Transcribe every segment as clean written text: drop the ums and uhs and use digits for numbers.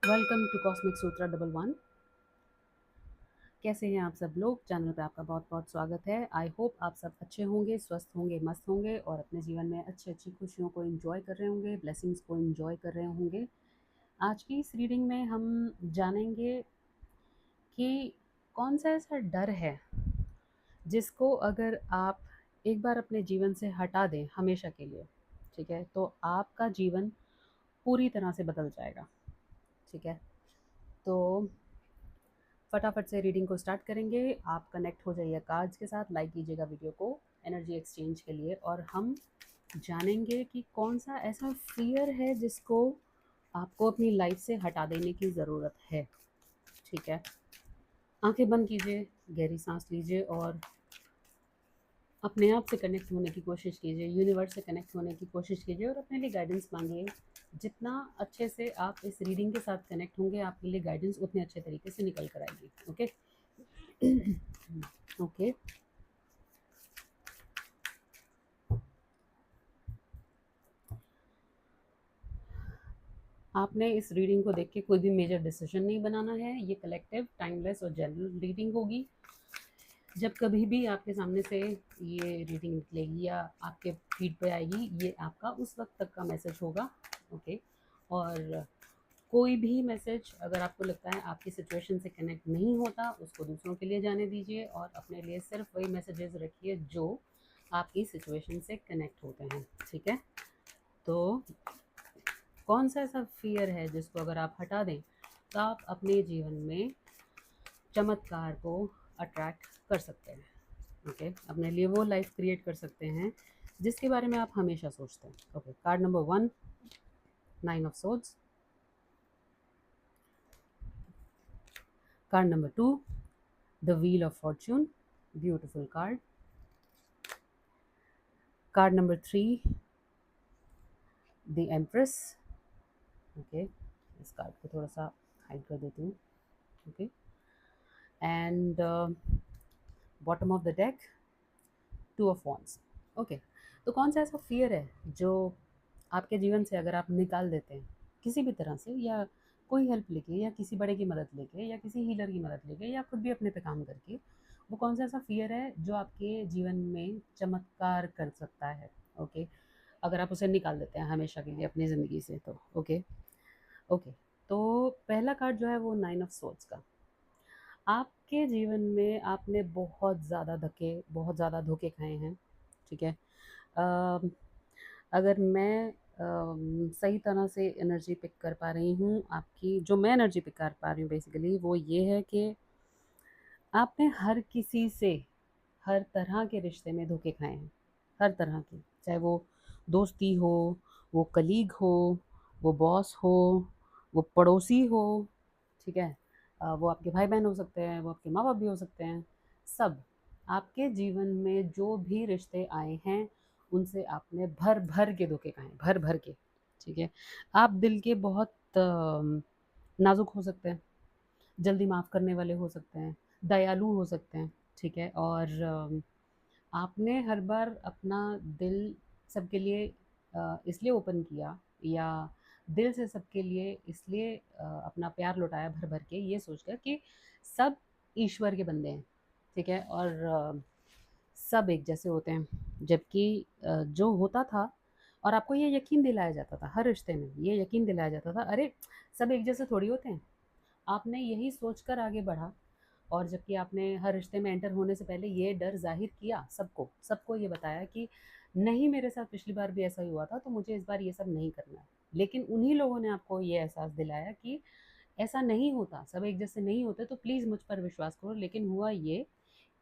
Welcome to cosmic सूत्रा 11। कैसे हैं आप सब लोग। चैनल पे आपका बहुत बहुत स्वागत है। आई होप आप सब अच्छे होंगे, स्वस्थ होंगे, मस्त होंगे और अपने जीवन में अच्छी अच्छी खुशियों को एंजॉय कर रहे होंगे, ब्लेसिंग्स को एंजॉय कर रहे होंगे। आज की इस रीडिंग में हम जानेंगे कि कौन सा ऐसा डर है जिसको अगर आप एक बार अपने जीवन से हटा दें हमेशा के लिए, ठीक है, तो आपका जीवन पूरी तरह से बदल जाएगा। ठीक है, तो फटाफट से रीडिंग को स्टार्ट करेंगे। आप कनेक्ट हो जाइए कार्ड्स के साथ, लाइक कीजिएगा वीडियो को एनर्जी एक्सचेंज के लिए, और हम जानेंगे कि कौन सा ऐसा फियर है जिसको आपको अपनी लाइफ से हटा देने की ज़रूरत है। ठीक है, आंखें बंद कीजिए, गहरी सांस लीजिए और अपने आप से कनेक्ट होने की कोशिश कीजिए, यूनिवर्स से कनेक्ट होने की कोशिश कीजिए और अपने लिए गाइडेंस मांगिए। जितना अच्छे से आप इस रीडिंग के साथ कनेक्ट होंगे, आपके लिए गाइडेंस उतने अच्छे तरीके से निकल कर आएगी। ओके ओके आपने इस रीडिंग को देख के कोई भी मेजर डिसीजन नहीं बनाना है। ये कलेक्टिव, टाइमलेस और जनरल रीडिंग होगी। जब कभी भी आपके सामने से ये रीडिंग निकलेगी या आपके फीड पे आएगी, ये आपका उस वक्त तक का मैसेज होगा। ओके, और कोई भी मैसेज अगर आपको लगता है आपकी सिचुएशन से कनेक्ट नहीं होता, उसको दूसरों के लिए जाने दीजिए और अपने लिए सिर्फ वही मैसेजेस रखिए जो आपकी सिचुएशन से कनेक्ट होते हैं। ठीक है, तो कौन सा ऐसा फियर है जिसको अगर आप हटा दें तो आप अपने जीवन में चमत्कार को अट्रैक्ट कर सकते हैं। ओके, अपने लिए वो लाइफ क्रिएट कर सकते हैं जिसके बारे में आप हमेशा सोचते हैं। Okay, card number 1, 9 of swords. Card number 2, the wheel of Fortune, beautiful card. Card number 3, the empress. Okay, इस कार्ड को थोड़ा सा हाइड कर देती हूँ। Okay, and bottom of the deck, 2 of wands. Okay, तो कौन सा ऐसा फियर है जो आपके जीवन से अगर आप निकाल देते हैं किसी भी तरह से, या कोई हेल्प लेके, या किसी बड़े की मदद लेके, या किसी हीलर की मदद लेके, या खुद भी अपने पे काम करके, वो कौन सा ऐसा फियर है जो आपके जीवन में चमत्कार कर सकता है। ओके, अगर आप उसे निकाल देते हैं हमेशा के लिए अपनी ज़िंदगी से, तो ओके। ओके, तो पहला कार्ड जो है वो 9 ऑफ सोर्ड्स का। आपके जीवन में आपने बहुत ज़्यादा धोखे खाए हैं। ठीक है, अम, अगर मैं सही तरह से एनर्जी पिक कर पा रही हूँ आपकी, जो मैं एनर्जी पिक कर पा रही हूँ बेसिकली वो ये है कि आपने हर किसी से हर तरह के रिश्ते में धोखे खाए हैं। हर तरह के, चाहे वो दोस्ती हो, वो कलीग हो, वो बॉस हो, वो पड़ोसी हो। ठीक है, वो आपके भाई बहन हो सकते हैं, वो आपके माँ बाप भी हो सकते हैं। सब आपके जीवन में जो भी रिश्ते आए हैं उनसे आपने भर भर के धोखे खाए हैं, भर भर के। ठीक है, आप दिल के बहुत नाजुक हो सकते हैं, जल्दी माफ़ करने वाले हो सकते हैं, दयालु हो सकते हैं। ठीक है, और आपने हर बार अपना दिल सबके लिए इसलिए ओपन किया, या दिल से सबके लिए इसलिए अपना प्यार लौटाया भर भर के, ये सोचकर कि सब ईश्वर के बंदे हैं। ठीक है, और सब एक जैसे होते हैं, जबकि जो होता था और आपको ये यकीन दिलाया जाता था, हर रिश्ते में ये यकीन दिलाया जाता था, अरे सब एक जैसे थोड़ी होते हैं। आपने यही सोचकर आगे बढ़ा, और जबकि आपने हर रिश्ते में एंटर होने से पहले ये डर ज़ाहिर किया सबको, सबको ये बताया कि नहीं, मेरे साथ पिछली बार भी ऐसा ही हुआ था तो मुझे इस बार ये सब नहीं करना है। लेकिन उन्हीं लोगों ने आपको ये एहसास दिलाया कि ऐसा नहीं होता, सब एक जैसे नहीं होते, तो प्लीज़ मुझ पर विश्वास करो। लेकिन हुआ ये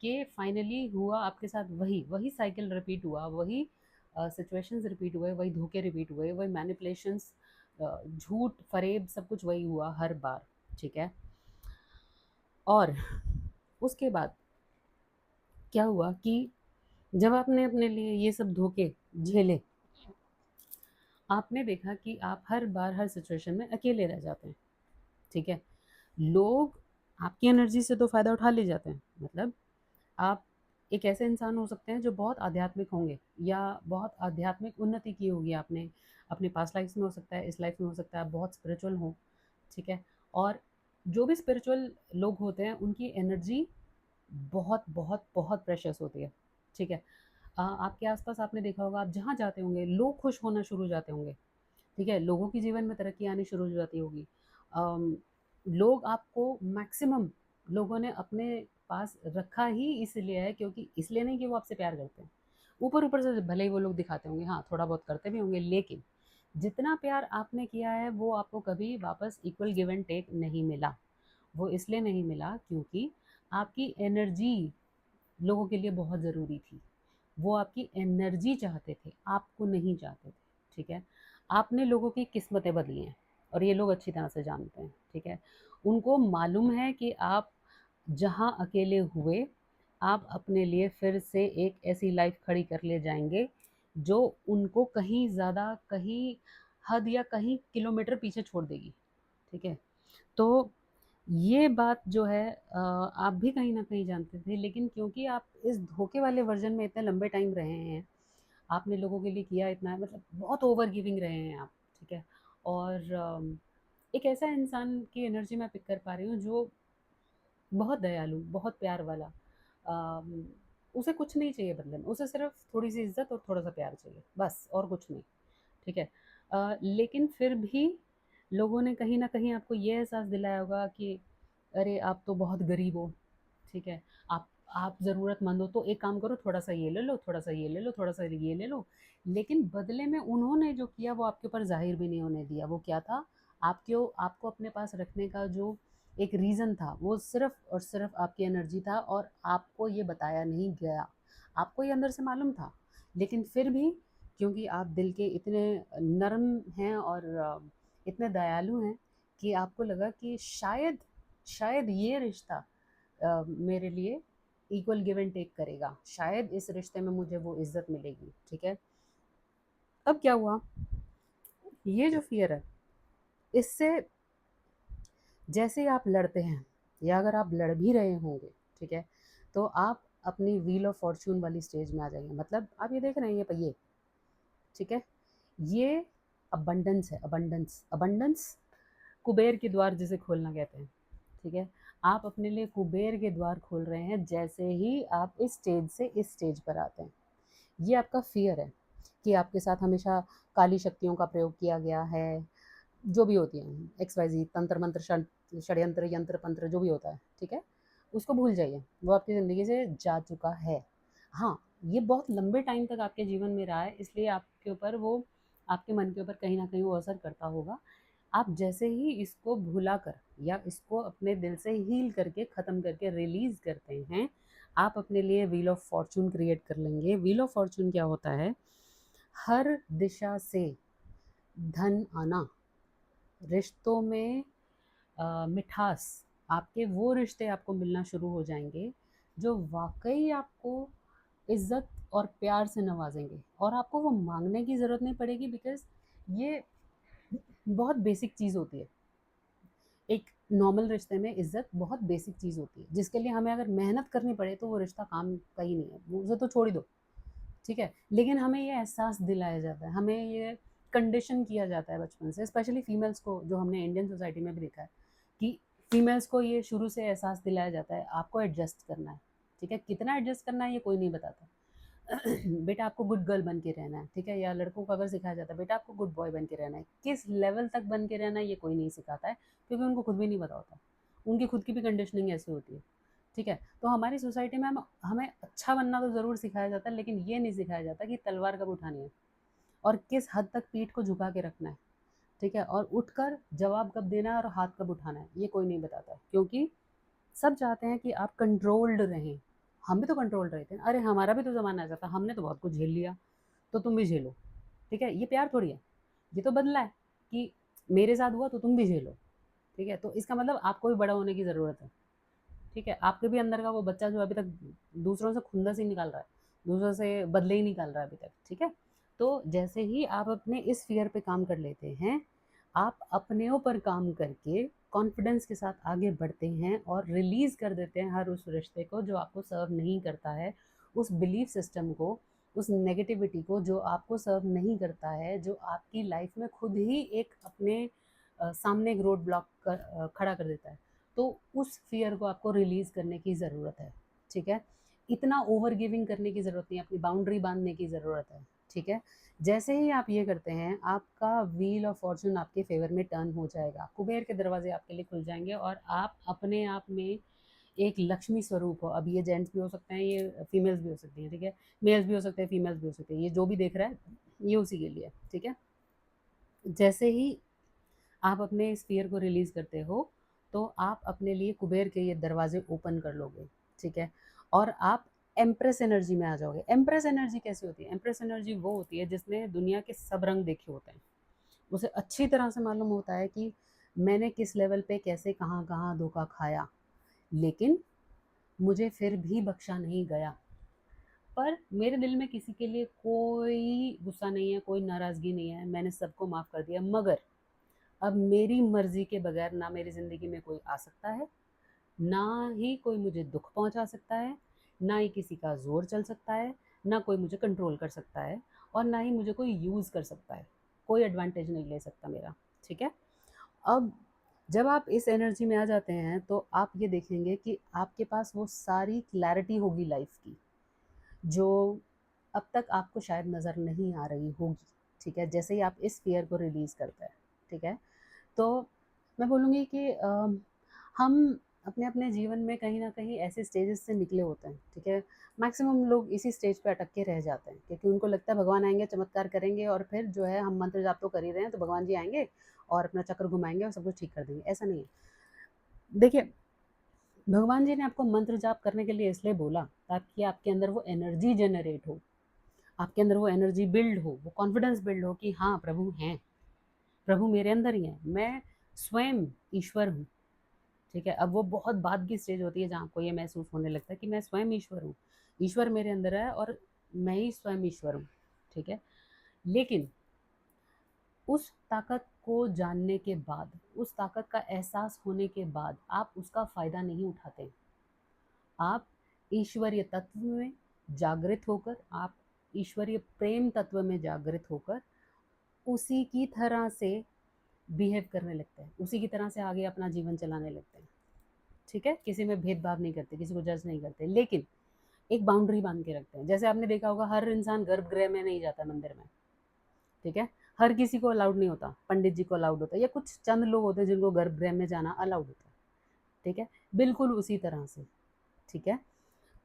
कि फाइनली हुआ आपके साथ वही वही साइकिल रिपीट हुआ, वही सिचुएशंस रिपीट हुए, वही धोखे रिपीट हुए, वही मैनिपुलेशंस, झूठ फरेब, सब कुछ वही हुआ हर बार। ठीक है, और उसके बाद क्या हुआ कि जब आपने अपने लिए ये सब धोखे झेले, आपने देखा कि आप हर बार हर सिचुएशन में अकेले रह जाते हैं। ठीक है, लोग आपकी एनर्जी से तो फ़ायदा उठा ले जाते हैं। मतलब आप एक ऐसे इंसान हो सकते हैं जो बहुत आध्यात्मिक होंगे, या बहुत आध्यात्मिक उन्नति की होगी आपने अपने पास्ट लाइफ में, हो सकता है इस लाइफ में, हो सकता है आप बहुत स्पिरिचुअल हों। ठीक है। और जो भी स्पिरिचुअल लोग होते हैं उनकी एनर्जी बहुत बहुत बहुत प्रेशियस होती है, ठीक है। आपके आसपास आपने देखा होगा, आप जहाँ जाते होंगे लोग खुश होना शुरू हो जाते होंगे, ठीक है, लोगों के जीवन में तरक्की आनी शुरू हो जाती होगी। अम, लोग आपको मैक्सिमम लोगों ने अपने पास रखा ही इसलिए है, क्योंकि इसलिए नहीं कि वो आपसे प्यार करते हैं, ऊपर ऊपर से भले ही वो लोग दिखाते होंगे, हाँ थोड़ा बहुत करते भी होंगे, लेकिन जितना प्यार आपने किया है वो आपको कभी वापस इक्वल गिव एंड टेक नहीं मिला। वो इसलिए नहीं मिला क्योंकि आपकी एनर्जी लोगों के लिए बहुत ज़रूरी थी। वो आपकी एनर्जी चाहते थे, आपको नहीं चाहते थे, ठीक है। आपने लोगों की किस्मतें बदली हैं और ये लोग अच्छी तरह से जानते हैं, ठीक है। उनको मालूम है कि आप जहाँ अकेले हुए, आप अपने लिए फिर से एक ऐसी लाइफ खड़ी कर ले जाएंगे जो उनको कहीं ज़्यादा, कहीं हद या कहीं किलोमीटर पीछे छोड़ देगी, ठीक है। तो ये बात जो है आप भी कहीं न कहीं जानते थे, लेकिन क्योंकि आप इस धोखे वाले वर्ज़न में इतने लंबे टाइम रहे हैं, आपने लोगों के लिए किया इतना है, मतलब बहुत ओवर गिविंग रहे हैं आप, ठीक है। और एक ऐसा इंसान की एनर्जी मैं पिक कर पा रही हूँ जो बहुत दयालु, बहुत प्यार वाला। अम, उसे कुछ नहीं चाहिए बदले में, उसे सिर्फ़ थोड़ी-सी इज़्ज़त और थोड़ा-सा प्यार चाहिए, बस और कुछ नहीं, ठीक है। लेकिन फिर भी लोगों ने कहीं न कहीं आपको ये एहसास दिलाया होगा कि अरे! आप तो बहुत गरीब हो, ठीक है। आप ज़रूरतमंद हो तो एक काम करो, थोड़ा-सा ये ले लो, थोड़ा-सा ये ले लो, थोड़ा-सा ये ले लो। लेकिन बदले में उन्होंने जो किया वो आपके ऊपर ज़ाहिर भी नहीं होने दिया। वो क्या था? आपको अपने पास रखने का जो एक रीज़न था, वो सिर्फ़ और सिर्फ़ आपकी एनर्जी था और आपको ये बताया नहीं गया। आपको ये अंदर से मालूम था, लेकिन फिर भी क्योंकि आप दिल के इतने नर्म हैं और इतने दयालु हैं कि आपको लगा कि शायद ये रिश्ता मेरे लिए इक्वल गिव एंड टेक करेगा, शायद इस रिश्ते में मुझे वो इज्जत मिलेगी, ठीक है। अब क्या हुआ, ये जो फियर है, इससे जैसे ही आप लड़ते हैं या अगर आप लड़ भी रहे होंगे, ठीक है, तो आप अपनी व्हील ऑफ फॉर्चून वाली स्टेज में आ जाएंगे। मतलब आप ये देख रहे हैं ये पहिए, ठीक है, ये अबंडेंस है, अबंडेंस, अबंडेंस कुबेर के द्वार जिसे खोलना कहते हैं, ठीक है। आप अपने लिए कुबेर के द्वार खोल रहे हैं जैसे ही आप इस स्टेज से इस स्टेज पर आते हैं। ये आपका फ़ियर है कि आपके साथ हमेशा काली शक्तियों का प्रयोग किया गया है, जो भी होती हैं, एक्स वाई ज़ेड, तंत्र मंत्र, षड्यंत्र, यंत्र तंत्र, जो भी होता है, ठीक है। उसको भूल जाइए, वो आपकी ज़िंदगी से जा चुका है। हाँ, ये बहुत लंबे टाइम तक आपके जीवन में रहा है, इसलिए आपके ऊपर वो, आपके मन के ऊपर कहीं न कहीं वो असर करता होगा। आप जैसे ही इसको भुलाकर या इसको अपने दिल से हील करके, ख़त्म करके रिलीज़ करते हैं, आप अपने लिए व्हील ऑफ फॉर्च्यून क्रिएट कर लेंगे। व्हील ऑफ फॉर्च्यून क्या होता है? हर दिशा से धन आना, रिश्तों में मिठास, आपके वो रिश्ते आपको मिलना शुरू हो जाएँगे, जो वाक़ई आपको इज़्ज़त और प्यार से नवाज़ेंगे और आपको वो माँगने की ज़रूरत नहीं पड़ेगी, बिकॉज़ ये बहुत बेसिक चीज़ होती है। एक नॉर्मल रिश्ते में इज़्ज़त बहुत बेसिक चीज़ होती है, जिसके लिए हमें अगर मेहनत करनी पड़े तो वो रिश्ता काम का ही नहीं है, वो उसे तो छोड़ ही दो, ठीक है। लेकिन हमें ये एहसास दिलाया जाता है, हमें ये कंडीशन किया जाता है बचपन से, स्पेशली फीमेल्स को, जो हमने इंडियन सोसाइटी में भी देखा है कि फीमेल्स को ये शुरू से एहसास दिलाया जाता है आपको एडजस्ट करना है, ठीक है। कितना एडजस्ट करना है ये कोई नहीं बताता। बेटा आपको गुड गर्ल बन के रहना है, ठीक है। या लड़कों को अगर सिखाया जाता है बेटा आपको गुड बॉय बन के रहना है, किस लेवल तक बन के रहना है ये कोई नहीं सिखाता है, क्योंकि उनको खुद भी नहीं पता होता, उनकी खुद की भी कंडीशनिंग ऐसी होती है, ठीक है। तो हमारी सोसाइटी में हमें अच्छा बनना तो ज़रूर सिखाया जाता है, लेकिन ये नहीं सिखाया जाता कि तलवार कब उठानी है और किस हद तक पीठ को झुका के रखना है, ठीक है। और उठकर जवाब कब देना है और हाथ कब उठाना है ये कोई नहीं बताता, क्योंकि सब चाहते हैं कि आप कंट्रोल्ड रहें। हम भी तो कंट्रोल्ड रहे थे, अरे हमारा भी तो ज़माना ऐसा था, हमने तो बहुत कुछ झेल लिया, तो तुम भी झेलो, ठीक है। ये प्यार थोड़ी है, ये तो बदला है कि मेरे साथ हुआ तो तुम भी झेलो, ठीक है। तो इसका मतलब आपको भी बड़ा होने की ज़रूरत है, ठीक है। आपके भी अंदर का वो बच्चा जो अभी तक दूसरों से खुंदस ही निकाल रहा है, दूसरों से बदले ही निकाल रहा है अभी तक, ठीक है। तो जैसे ही आप अपने इस फ़ियर पे काम कर लेते हैं, आप अपने ऊपर काम करके कॉन्फिडेंस के साथ आगे बढ़ते हैं और रिलीज़ कर देते हैं हर उस रिश्ते को जो आपको सर्व नहीं करता है, उस बिलीफ सिस्टम को, उस नेगेटिविटी को जो आपको सर्व नहीं करता है, जो आपकी लाइफ में खुद ही एक अपने सामने एक रोड ब्लॉक खड़ा कर देता है, तो उस फियर को आपको रिलीज़ करने की ज़रूरत है, ठीक है? इतना ओवर गिविंग करने की ज़रूरत नहीं है, अपनी बाउंड्री बाँधने की ज़रूरत है, ठीक है? जैसे ही आप ये करते हैं, आपका व्हील ऑफ फॉर्च्यून आपके फ़ेवर में टर्न हो जाएगा, कुबेर के दरवाज़े आपके लिए खुल जाएँगे और आप अपने आप में एक लक्ष्मी स्वरूप हो। अब ये जेंट्स भी हो सकते हैं, ये फीमेल्स भी हो सकती हैं, ठीक है? मेल्स भी हो सकते हैं, फीमेल्स भी हो सकते हैं, ये जो भी देख रहा है, ये उसी के लिए है, ठीक है? जैसे ही आप अपने इस फ़ियर को रिलीज़ करते हो, तो आप अपने लिए कुबेर के ये दरवाज़े ओपन कर लोगे, ठीक है? और आप एम्प्रेस एनर्जी में आ जाओगे। एम्प्रेस एनर्जी कैसी होती है? एम्प्रेस एनर्जी वो होती है जिसने दुनिया के सब रंग देखे होते हैं। उसे अच्छी तरह से मालूम होता है कि मैंने किस लेवल पे कैसे कहाँ-कहाँ धोखा खाया, लेकिन मुझे फिर भी बख्शा नहीं गया। पर मेरे दिल में किसी के लिए कोई गुस्सा नहीं है, कोई नाराज़गी नहीं है, मैंने सबको माफ़ कर दिया। मगर अब मेरी मर्ज़ी के बगैर ना मेरी ज़िंदगी में कोई आ सकता है, ना ही कोई मुझे दुःख पहुँचा सकता है, ना ही किसी का ज़ोर चल सकता है, ना कोई मुझे कंट्रोल कर सकता है और ना ही मुझे कोई यूज़ कर सकता है। कोई एडवांटेज नहीं ले सकता मेरा, ठीक है? अब जब आप इस एनर्जी में आ जाते हैं, तो आप ये देखेंगे कि आपके पास वो सारी क्लैरिटी होगी लाइफ़ की, जो अब तक आपको शायद नज़र नहीं आ रही होगी, ठीक है? जैसे ही आप इस फ़ियर को रिलीज़ करते हैं, ठीक है? तो मैं बोलूँगी कि हम अपने-अपने जीवन में कहीं न कहीं ऐसे स्टेजेस से निकले होते हैं, ठीक है? मैक्सिमम लोग इसी स्टेज पे अटक के रह जाते हैं क्योंकि उनको लगता है भगवान आएँगे, चमत्कार करेंगे और फिर जो है हम मंत्र जाप तो कर ही रहे हैं, तो भगवान जी आएँगे और अपना चक्र घुमाएँगे और सब कुछ ठीक कर देंगे, ऐसा नहीं है। देखिए, भगवान जी ने आपको मंत्र जाप करने के लिए इसलिए बोला ताकि आपके अंदर वो एनर्जी जनरेट हो, आपके अंदर वो एनर्जी बिल्ड हो, वो कॉन्फिडेंस बिल्ड हो कि हाँ, प्रभु हैं, प्रभु मेरे अंदर ही हैं, मैं स्वयं ईश्वर हूँ। ठीक है? अब वो बहुत बाद की स्टेज होती है जहाँ आपको ये महसूस होने लगता है कि मैं स्वयं ईश्वर हूँ। ईश्वर मेरे अंदर है और मैं ही स्वयं ईश्वर हूँ, ठीक है? लेकिन उस ताकत को जानने के बाद, उस ताकत का एहसास होने के बाद आप उसका फ़ायदा नहीं उठाते। आप ईश्वरीय तत्व में जागृत होकर, आप ईश्वरीय प्रेम तत्व में जागृत होकर उसी की तरह से बिहेव करने लगते हैं, उसी की तरह से आगे अपना जीवन चलाने लगते हैं। ठीक है? किसी में भेदभाव नहीं करते, किसी को जज नहीं करते, लेकिन एक बाउंड्री बांध के रखते हैं। जैसे आपने देखा होगा हर इंसान गर्भगृह में नहीं जाता मंदिर में, ठीक है? हर किसी को अलाउड नहीं होता, पंडित जी को अलाउड होता है या कुछ चंद लोग होते हैं जिनको गर्भगृह में जाना अलाउड होता है, ठीक है? बिल्कुल उसी तरह से, ठीक है?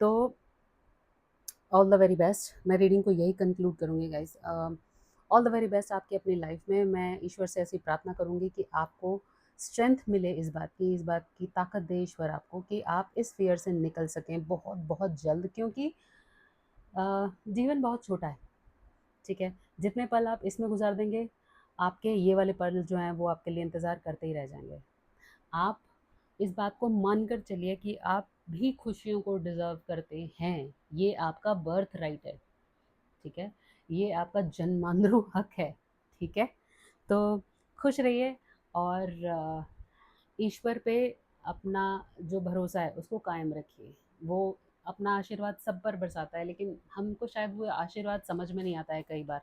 तो ऑल द वेरी बेस्ट। मैं रीडिंग को यही कंक्लूड करूँगी guys. All the very best आपकी अपनी लाइफ में। मैं ईश्वर से ऐसी प्रार्थना करूँगी कि आपको स्ट्रेंथ मिले इस बात की ताकत दे ईश्वर आपको कि आप इस फ़ियर से निकल सकें बहुत, बहुत जल्द क्योंकि जीवन बहुत छोटा है, ठीक है? जितने पल आप इसमें गुज़ार देंगे, आपके ये वाले पल जो हैं वो आपके लिए इंतज़ार करते ही रह जाएँगे। आप इस बात को मानकर चलिए कि आप भी खुशियों को डिज़र्व करते हैं। ये आपका बर्थ राइट है, ठीक है? ये आपका जन्मांतरू हक है, ठीक है? तो खुश रहिए और ईश्वर पे अपना जो भरोसा है उसको कायम रखिए। वो अपना आशीर्वाद सब पर बरसाता है लेकिन हमको शायद वो आशीर्वाद समझ में नहीं आता है कई बार,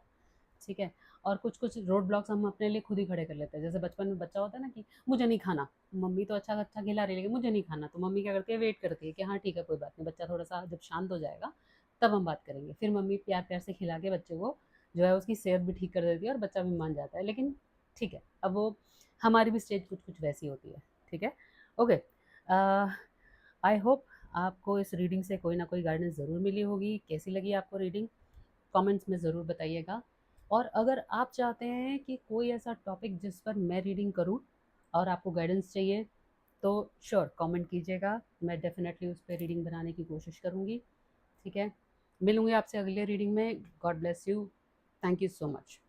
ठीक है? और कुछ-कुछ रोड ब्लॉक्स हम अपने लिए खुद ही खड़े कर लेते हैं। जैसे बचपन में बच्चा होता है ना कि मुझे नहीं खाना, मम्मी तो अच्छा-अच्छा खिला रही है लेकिन मुझे नहीं खाना, तो मम्मी क्या करती है वेट करती है कि हाँ ठीक है कोई बात नहीं, बच्चा थोड़ा-सा जब शांत हो जाएगा तब हम बात करेंगे। फिर मम्मी प्यार-प्यार से खिला के बच्चे को जो है उसकी सेहत भी ठीक कर देती है और बच्चा भी मान जाता है। लेकिन ठीक है, अब वो हमारी भी स्टेज कुछ-कुछ वैसी होती है, ठीक है? ओके आई होप आपको इस रीडिंग से कोई ना कोई गाइडेंस ज़रूर मिली होगी। कैसी लगी आपको रीडिंग? कमेंट्स में ज़रूर बताइएगा और अगर आप चाहते हैं कि कोई ऐसा टॉपिक जिस पर मैं रीडिंग करूं और आपको गाइडेंस चाहिए तो श्योर कमेंट कीजिएगा। मैं डेफिनेटली उस पर रीडिंग बनाने की कोशिश करूंगी, ठीक है? मिलूंगी आपसे अगले रीडिंग में। God bless you. Thank you so much.